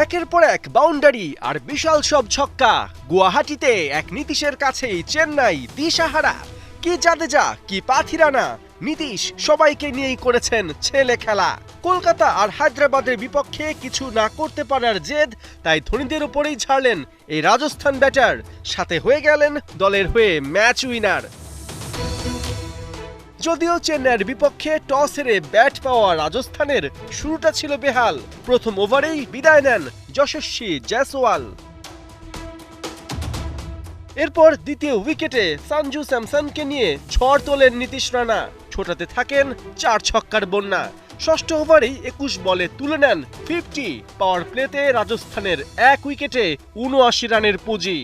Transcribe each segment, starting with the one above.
একের পর এক বাউন্ডারি আর বিশাল সব ছক্কা। গুয়াহাটিতে এক নীতিশের কাছেই চেন্নাই দিশাহারা। কি জাদেজা, কি পাথিরানা, নীতিশ সবাইকে নিয়েই করেছেন ছেলে খেলা। কলকাতা আর হায়দ্রাবাদের বিপক্ষে কিছু না করতে পারার জেদ, তাই ধোনিদের উপরেই ছাড়লেন এই রাজস্থান ব্যাটার। সাথে হয়ে গেলেন দলের হয়ে ম্যাচ উইনার। যদিও চেন্নাইয়ের বিপক্ষে টস হেরে ব্যাট পাওয়া রাজস্থানের শুরুটা ছিল বেহাল। প্রথম ওভারেই বিদায় নেন যশস্বী জয়সওয়াল। এরপর দ্বিতীয় উইকেটে সঞ্জু স্যামসনকে নিয়ে ঝড় তোলেন নীতিশ রানা। ছোটাতে থাকেন 4 ছক্কার বন্যা। ষষ্ঠ ওভারেই 21 বলে তুলে নেন 50। পাওয়ার প্লেতে রাজস্থানের 1 উইকেটে 79 রানের পুঁজি।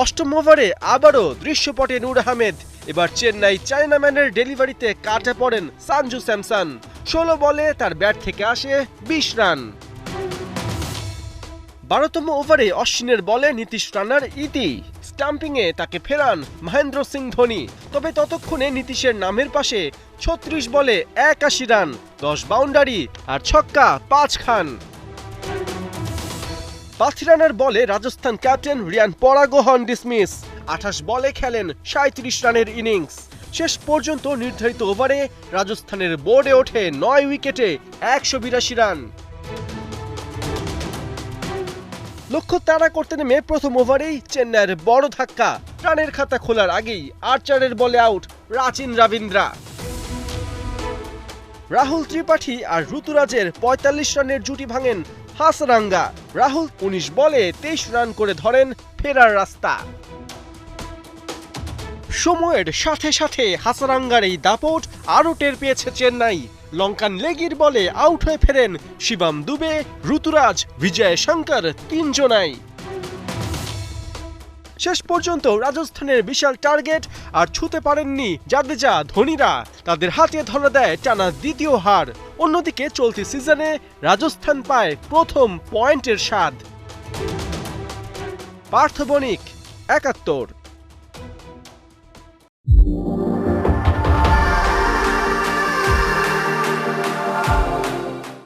অষ্টম ওভারে আবারও দৃশ্যপটে নূর আহমেদ। এবার চেন্নাই চায়নাম্যানের ডেলিভারিতে কাটা পড়েন সঞ্জু স্যামসন। 16 বলে তার ব্যাট থেকে আসে 20 রান। 12তম ওভারে অশ্বিনের বলে নীতিশ রানার ইতি। স্টাম্পিংয়ে তাকে ফেরান মহেন্দ্র সিং ধোনি। তবে ততক্ষণে নীতিশের নামের পাশে 36 বলে 81 রান, 10 বাউন্ডারি আর ছক্কা 5 খান। পাথিরানার বলে রাজস্থান ক্যাপ্টেন রিয়ান পরাগো হন ডিসমিস। 28 বলে খেলেন 37 রানের ইনিংস। শেষ পর্যন্ত নির্ধারিত ওভারে রাজস্থানের বোর্ডে ওঠে 9 উইকেটে 182 রান। লক্ষ্য তাড়া করতে নেমে প্রথম ওভারেই চেন্নাইয়ের বড় ধাক্কা। রানের খাতা খোলার আগেই আর্চারের বলে আউট রাচিন রবীন্দ্রা। রাহুল ত্রিপাঠী আর ঋতুরাজের 45 রানের জুটি ভাঙেন হাসারাঙ্গা। রাহুল 19 বলে 23 রান করে ধরেন ফেরার রাস্তা। সময়ের সাথে সাথে হাসারাঙ্গার এই দাপট আরও টের পেয়েছে চেন্নাই। লঙ্কান লেগির বলে আউট হয়ে ফেরেন শিবম দুবে, ঋতুরাজ, বিজয় শঙ্কর 3 জনাই। শেষ পর্যন্ত রাজস্থানের বিশাল টার্গেট আর ছুঁতে পারেননি জাদেজা ধোনিরা। তাদের হাতে ধরা দেয় টানা দ্বিতীয় হার। অন্যদিকে চলতি সিজনে রাজস্থান পায় প্রথম পয়েন্টের স্বাদ। পার্থ বণিক, ৭১।